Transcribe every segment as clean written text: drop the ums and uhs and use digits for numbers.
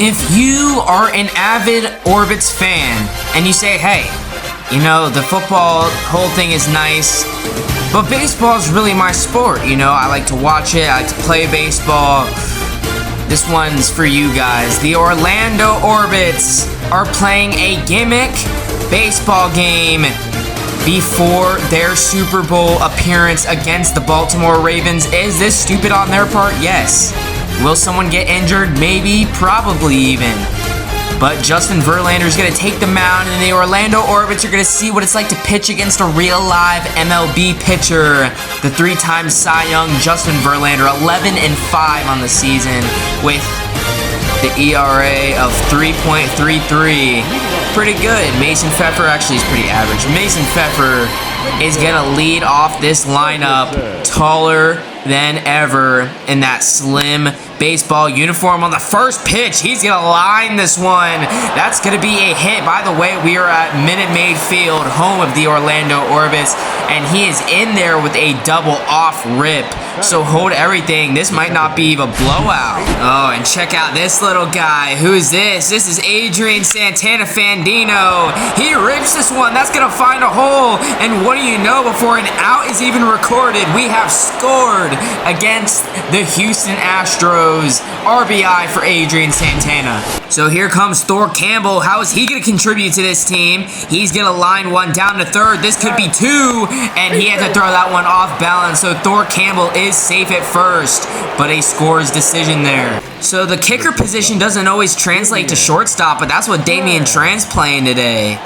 If you are an avid Orbits fan and you say, hey, you know, the football whole thing is nice, but baseball is really my sport, you know, I like to watch it, I like to play baseball. This one's for you guys. The Orlando Orbits are playing a gimmick baseball game before their Super Bowl appearance against the Baltimore Ravens. Is this stupid on their part? Yes. Will someone get injured? Maybe, probably even. But Justin Verlander is going to take the mound, and the Orlando Orbits are going to see what it's like to pitch against a real live MLB pitcher. The three-time Cy Young Justin Verlander, 11-5 on the season with the ERA of 3.33. Pretty good. Mason Pfeffer actually is pretty average. Mason Pfeffer is going to lead off this lineup, taller than ever in that slim baseball uniform. On the first pitch, he's going to line this one. That's going to be a hit. By the way, we are at Minute Maid Field, home of the Orlando Orbits, and he is in there with a double off rip. So hold everything. This might not be a blowout. Oh, and check out this little guy. Who is this? This is Adrian Santana Fandino. He rips this one. That's going to find a hole. And what do you know? Before an out is even recorded, we have scored against the Houston Astros. RBI for Adrian Santana. So here comes Thor Campbell. How is he going to contribute to this team? He's going to line one down to third. This could be two, and he had to throw that one off balance. So Thor Campbell is safe at first, but a scores decision there. So the kicker position doesn't always translate to shortstop, but that's what Damian Tran's playing today.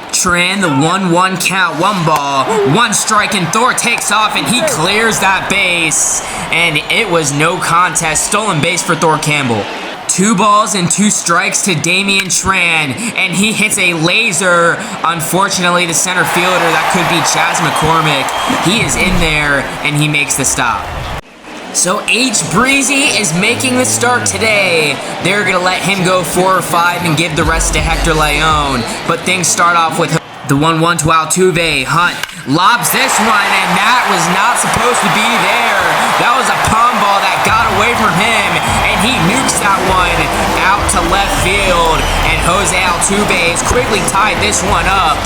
Tran, the 1-1 count, one ball, one strike, and Thor takes off, and he clears that base, and it was no contest. Stolen base for Thor Campbell. 2 balls and 2 strikes to Damian Tran, and he hits a laser. Unfortunately, the center fielder, that could be Chas McCormick. He is in there, and he makes the stop. So H. Breezy is making the start today. They're going to let him go 4 or 5 and give the rest to Hector Leon. But things start off with the 1-1 to Altuve. Hunt lobs this one, and that was not supposed to be there. That was a palm ball that got away from him, and he nukes that one out to left field. And Jose Altuve has quickly tied this one up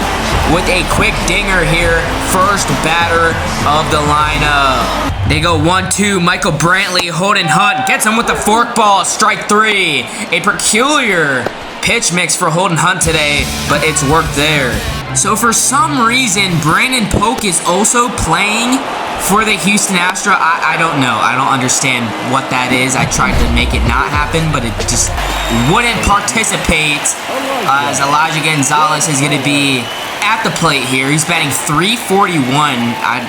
with a quick dinger here. First batter of the lineup. They go 1-2. Michael Brantley, Holden Hunt gets him with the fork ball. Strike 3. A peculiar pitch mix for Holden Hunt today, but it's worked there. So for some reason, Brandon Polk is also playing for the Houston Astros. I don't know. I don't understand what that is. I tried to make it not happen, but it just wouldn't participate. As Elijah Gonzalez is going to be at the plate here. He's batting .341. I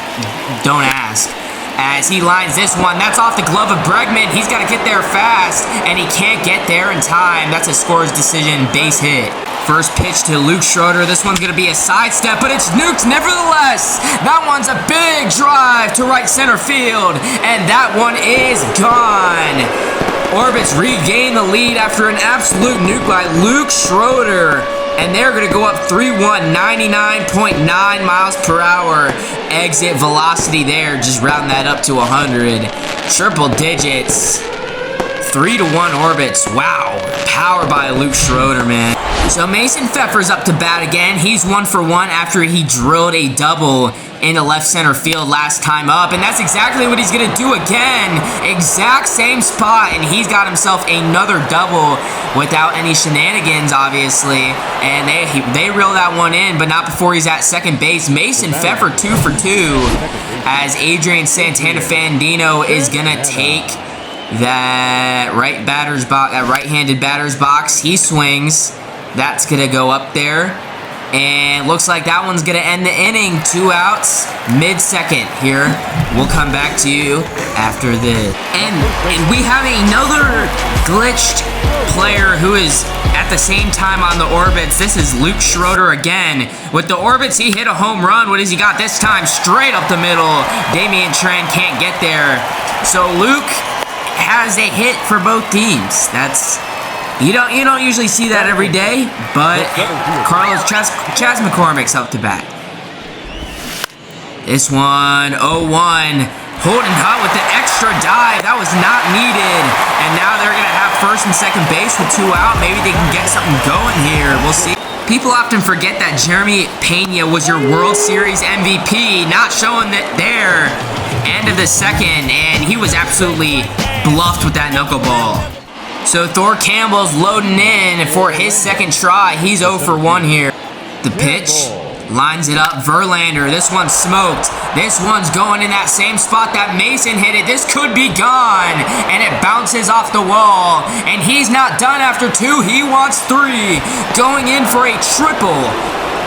don't ask. As he lines this one, that's off the glove of Bregman. He's got to get there fast, and he can't get there in time. That's a scores decision, base hit. First pitch to Luke Schroeder. This one's going to be a sidestep, but it's nuked nevertheless. That one's a big drive to right center field, and that one is gone. Orbits regain the lead after an absolute nuke by Luke Schroeder. And they're going to go up 3-1, 99.9 miles per hour. Exit velocity there, just round that up to 100. Triple digits. 3-1 Orbits. Wow. Power by Luke Schroeder, man. So Mason Pfeffer's up to bat again. He's 1 for 1 after he drilled a double into left center field last time up, and that's exactly what he's going to do again. Exact same spot, and he's got himself another double without any shenanigans, obviously, and they reel that one in, but not before he's at second base. Mason Pfeffer 2 for 2 as Adrian Santana Fandino is going to take that right-handed batter's box. He swings. That's going to go up there. And looks like that one's going to end the inning. 2 outs, mid-second here. We'll come back to you after this. And we have another glitched player who is at the same time on the Orbits. This is Luke Schroeder again. With the Orbits, he hit a home run. What has he got this time? Straight up the middle. Damian Tran can't get there. So Luke has a hit for both teams. That's... You don't usually see that every day, but Carlos Chas McCormick's up to bat. This one, 0-1. Holden Hunt with the extra dive. That was not needed. And now they're going to have first and second base with 2 out. Maybe they can get something going here. We'll see. People often forget that Jeremy Pena was your World Series MVP, not showing that there. End of the second, and he was absolutely bluffed with that knuckleball. So Thor Campbell's loading in for his second try. He's 0 for 1 here. The pitch. Lines it up. Verlander. This one's smoked. This one's going in that same spot that Mason hit it. This could be gone. And it bounces off the wall. And he's not done after 2. He wants 3. Going in for a triple.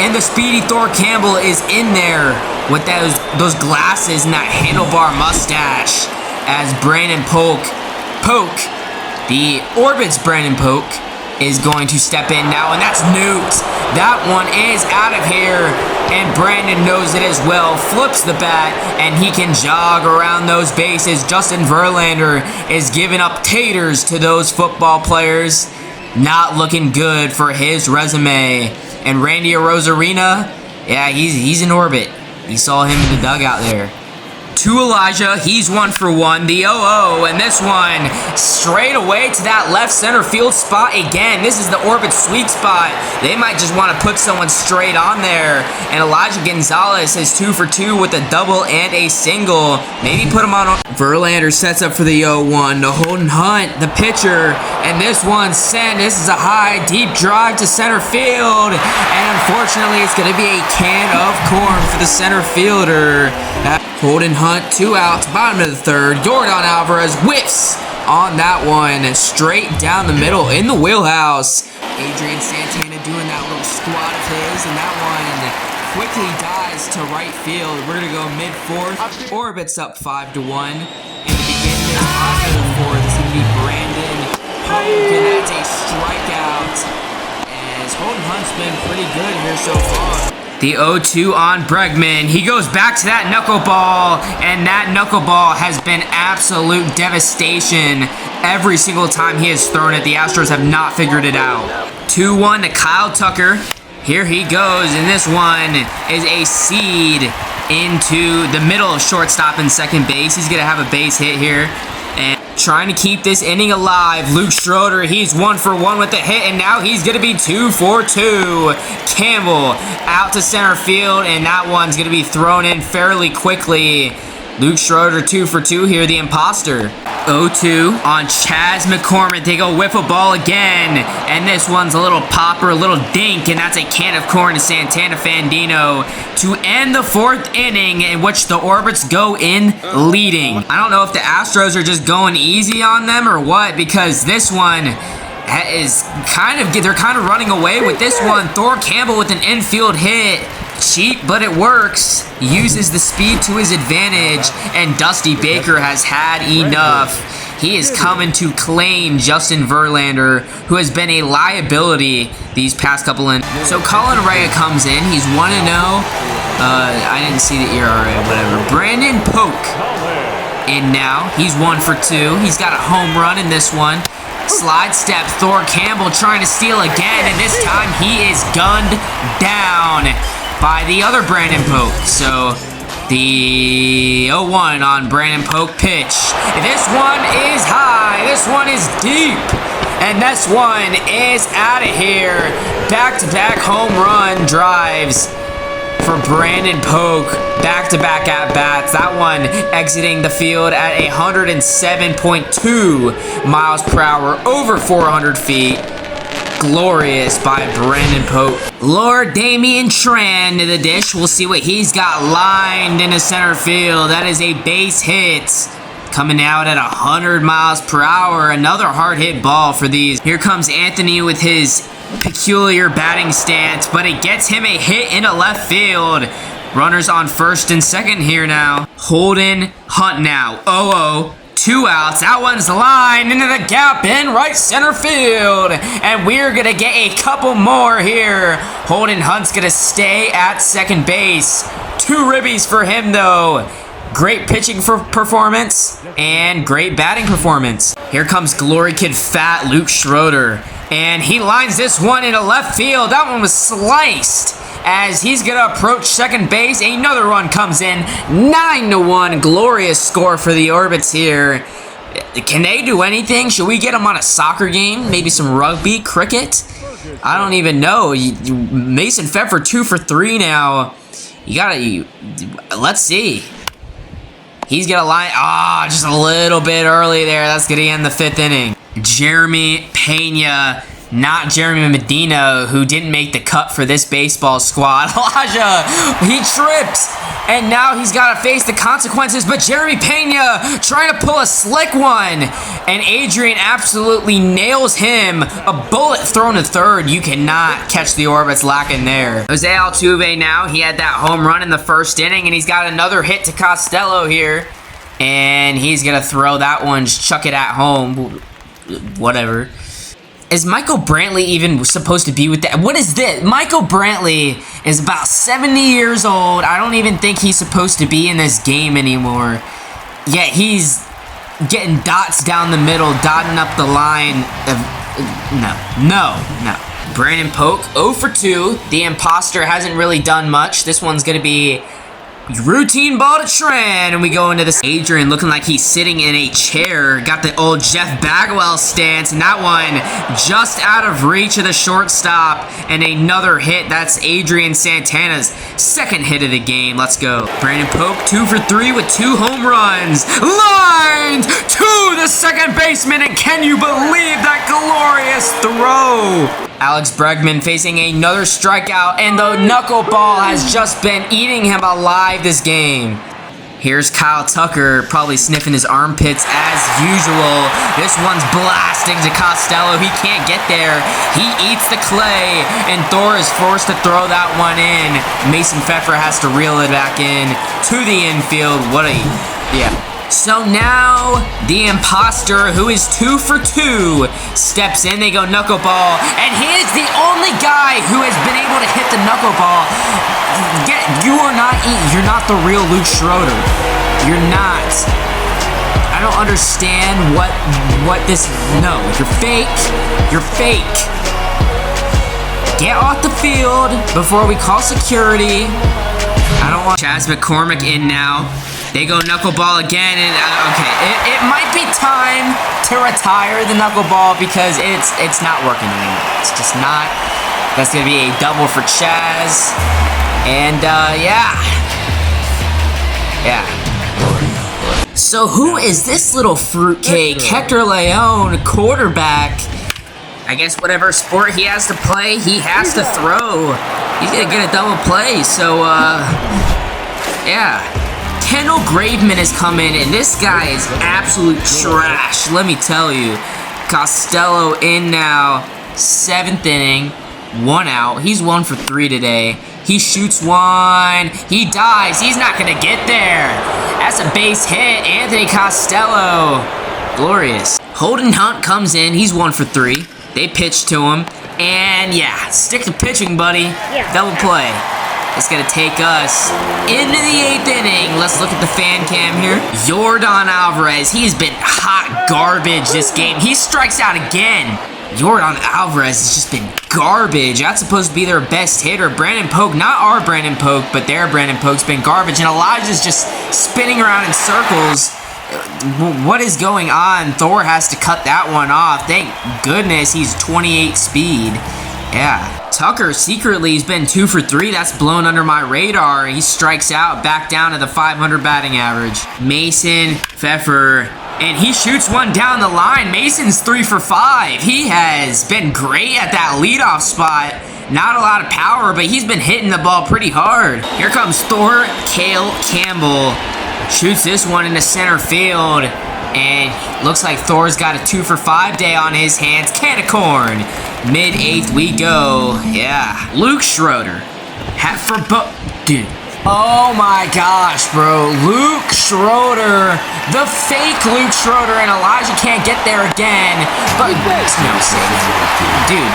And the speedy Thor Campbell is in there with those glasses and that handlebar mustache. As Brandon Polk, the Orbit's Brandon Polk, is going to step in now, and that's Newt. That one is out of here, and Brandon knows it as well. Flips the bat, and he can jog around those bases. Justin Verlander is giving up taters to those football players. Not looking good for his resume. And Randy Arozarena, yeah, he's in orbit. You saw him in the dugout there. To Elijah, he's 1 for 1, the 0-0, and this one straight away to that left center field spot again. This is the Orbit sweet spot. They might just want to put someone straight on there, and Elijah Gonzalez is 2 for 2 with a double and a single. Maybe put him on. Verlander sets up for the 0-1 to Holden Hunt, the pitcher, and this one's sent. This is a high, deep drive to center field, and unfortunately it's going to be a can of corn for the center fielder. Holden Hunt, 2 outs, bottom of the third. Yordan Alvarez whiffs on that one, straight down the middle in the wheelhouse. Adrian Santana doing that little squat of his, and that one quickly dies to right field. We're going to go mid-4th. Orbit's up 5-1. In the beginning of the bottom of the 4th, it's going to be Brandon Polk, and that's a strikeout. As Holden Hunt's been pretty good here so far. The 0-2 on Bregman. He goes back to that knuckleball, and that knuckleball has been absolute devastation every single time he has thrown it. The Astros have not figured it out. 2-1 to Kyle Tucker. Here he goes, and this one is a seed into the middle of shortstop and second base. He's going to have a base hit here. And trying to keep this inning alive, Luke Schroeder, he's 1 for 1 with the hit, and now he's going to be 2 for 2. Campbell out to center field, and that one's going to be thrown in fairly quickly. Luke Schroeder 2 for 2 here, the imposter. 0-2 on Chaz McCormick. They go whiff a ball again, and this one's a little popper, a little dink, and that's a can of corn to Santana Fandino to end the 4th inning, in which the Orbits go in leading. I don't know if the Astros are just going easy on them or what, because this one is they're kind of running away with this one. Thor Campbell with an infield hit. Cheap, but it works. Uses the speed to his advantage, and Dusty Baker has had enough. He is coming to claim Justin Verlander, who has been a liability these past couple innings. So Colin Rea comes in. He's 1-0. I didn't see the ERA, whatever. Brandon Polk in now. He's 1 for 2. He's got a home run in this one. Slide step, Thor Campbell trying to steal again, and this time he is gunned down by the other Brandon Polk. So the 0-1 on Brandon Polk pitch. This one is high. This one is deep. And this one is out of here. Back-to-back home run drives for Brandon Polk. Back-to-back at-bats. That one exiting the field at 107.2 miles per hour, over 400 feet. Glorious by Brandon Polk. Lord Damian Tran to the dish. We'll see what he's got lined into center field. That is a base hit. Coming out at 100 miles per hour. Another hard hit ball for these. Here comes Anthony with his peculiar batting stance, but it gets him a hit into left field. Runners on first and second here now. Holden Hunt now. 0-0. 2 outs. That one's lined into the gap in right center field. And we're going to get a couple more here. Holden Hunt's going to stay at second base. 2 ribbies for him, though. Great pitching performance and great batting performance. Here comes Glory Kid Fat Luke Schroeder. And he lines this one into left field. That one was sliced. As he's going to approach second base, another one comes in. 9-1, glorious score for the Orbits here. Can they do anything? Should we get them on a soccer game? Maybe some rugby, cricket? I don't even know. Mason Pfeffer 2 for 3 now. Let's see. He's gonna line. Just a little bit early there. That's gonna end the 5th inning. Jeremy Pena, not Jeremy Medina, who didn't make the cut for this baseball squad. Elijah, he tripped, and now he's got to face the consequences. But Jeremy Pena trying to pull a slick one, and Adrian absolutely nails him. A bullet thrown to third. You cannot catch the Orbits lacking there. Jose Altuve now, he had that home run in the 1st inning, and he's got another hit to Costello here, and he's going to throw that one, just chuck it at home. Whatever. Is Michael Brantley even supposed to be with that? What is this? Michael Brantley is about 70 years old. I don't even think he's supposed to be in this game anymore. Yet he's getting dots down the middle, dotting up the line. No. Brandon Polk, 0 for 2. The imposter hasn't really done much. This one's going to be routine ball to Trent, and we go into this. Adrian looking like he's sitting in a chair. Got the old Jeff Bagwell stance, and that one just out of reach of the shortstop, and another hit. That's Adrian Santana's 2nd hit of the game. Let's go. Brandon Pope 2 for 3 with 2 home runs. Lined to the second baseman, and can you believe that glorious throw? Alex Bregman facing another strikeout, and the knuckleball has just been eating him alive this game. Here's Kyle Tucker, probably sniffing his armpits as usual. This one's blasting to Costello. He can't get there. He eats the clay, and Thor is forced to throw that one in. Mason Pfeffer has to reel it back in to the infield. So now, the imposter, who is 2 for 2, steps in. They go knuckleball, and he is the only guy who has been able to hit the knuckleball. You're not the real Luke Schroeder. You're not. I don't understand what this. No, you're fake. You're fake. Get off the field before we call security. I don't want Chas McCormick in now. They go knuckleball again, and okay, it might be time to retire the knuckleball because it's not working anymore. It's just not. That's gonna be a double for Chaz, and yeah. So who is this little fruitcake? Hector Leon, quarterback. I guess whatever sport he has to play, he has to throw. He's gonna get a double play. So yeah. Kendall Graveman has come in, and this guy is absolute trash, let me tell you. Costello in now, 7th inning, 1 out. He's 1 for 3 today. He shoots one. He dives. He's not going to get there. That's a base hit. Anthony Costello. Glorious. Holden Hunt comes in. He's 1 for 3. They pitch to him. And yeah, stick to pitching, buddy. Double play. It's going to take us into the 8th inning. Let's look at the fan cam here. Yordan Alvarez, he's been hot garbage this game. He strikes out again. Yordan Alvarez has just been garbage. That's supposed to be their best hitter. Brandon Polk, not our Brandon Polk, but their Brandon Polk's been garbage. And Elijah's just spinning around in circles. What is going on? Thor has to cut that one off. Thank goodness he's 28 speed. Yeah. Tucker secretly has been 2 for 3. That's blown under my radar. He strikes out, back down to the 500 batting average. Mason Pfeffer, and he shoots one down the line. Mason's 3 for 5. He has been great at that leadoff spot. Not a lot of power, but he's been hitting the ball pretty hard. Here comes Thor Cale Campbell. Shoots this one into center field. And looks like Thor's got a 2 for 5 day on his hands. Can of corn. Mid-8th we go. Yeah. Luke Schroeder. Hat for dude. Oh my gosh, bro. Luke Schroeder. The fake Luke Schroeder. And Elijah can't get there again. But no save. Dude,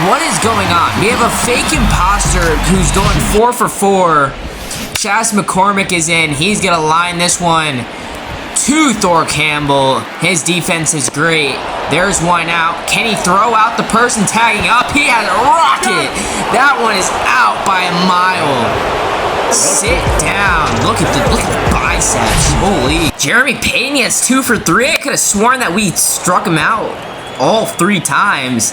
what is going on? We have a fake imposter who's going 4 for 4. Chas McCormick is in. He's going to line this one to Thor Campbell. His defense is great. There's one out. Can he throw out the person tagging up? He has a rocket. That one is out by a mile. Sit down. Look at the biceps. Holy. Jeremy Pena is 2 for 3. I could have sworn that we struck him out all 3 times.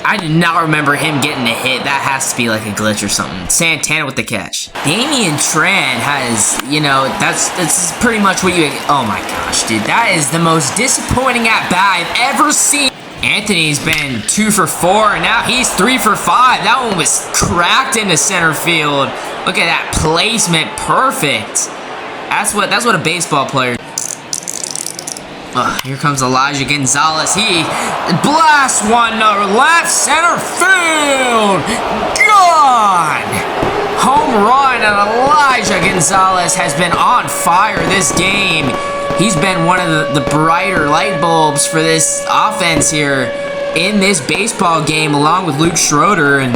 I did not remember him getting a hit. That has to be like a glitch or something. Santana with the catch. Damian Tran has, you know, that's pretty much what you... Oh my gosh, dude. That is the most disappointing at-bat I've ever seen. Anthony's been 2 for 4, and now he's 3 for 5. That one was cracked into center field. Look at that placement. Perfect. That's what a baseball player... Here comes Elijah Gonzalez. He blasts one to left center field. Gone! Home run, and Elijah Gonzalez has been on fire this game. He's been one of the brighter light bulbs for this offense here in this baseball game, along with Luke Schroeder, and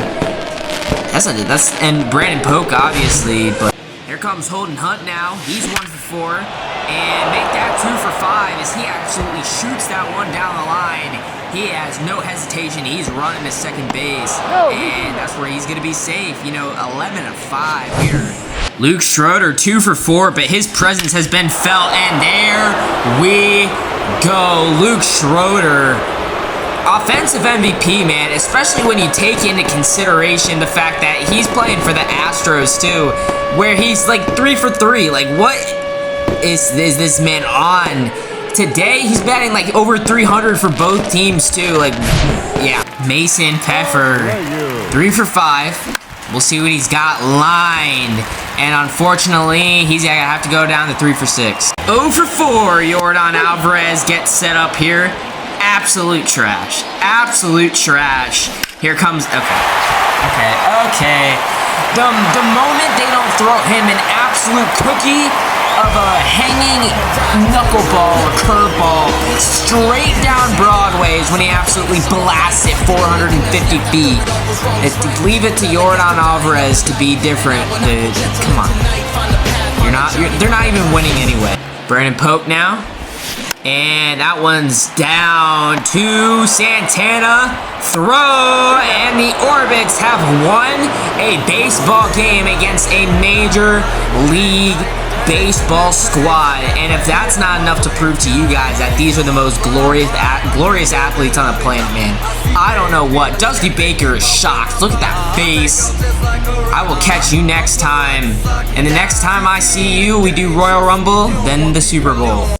and Brandon Polk, obviously. But here comes Holden Hunt now. He's 1 for 4. And make that 2 for 5 as he absolutely shoots that one down the line. He has no hesitation. He's running to second base. And that's where he's going to be safe. You know, 11 to 5 here. Luke Schroeder, 2 for 4, but his presence has been felt. And there we go. Luke Schroeder. Offensive MVP, man, especially when you take into consideration the fact that he's playing for the Astros, too, where he's like 3 for 3. Like, what is this man on? Today, he's batting like over 300 for both teams, too. Like, yeah. Mason Pfeffer, 3 for 5. We'll see what he's got lined. And unfortunately, he's gonna have to go down to 3 for 6. 0 for 4, Yordan Alvarez gets set up here. Absolute trash. Absolute trash. Here comes... Okay. The moment they don't throw him an absolute cookie of a hanging knuckleball or curveball straight down Broadway is when he absolutely blasts it 450 feet. Leave it to Yordan Alvarez to be different, dude. Come on. They're not even winning anyway. Brandon Polk now. And that one's down to Santana. Throw, and the Orbits have won a baseball game against a major league baseball squad. And if that's not enough to prove to you guys that these are the most glorious athletes on the planet, man, I don't know what. Dusty Baker is shocked. Look at that face. I will catch you next time. And the next time I see you, we do Royal Rumble, then the Super Bowl.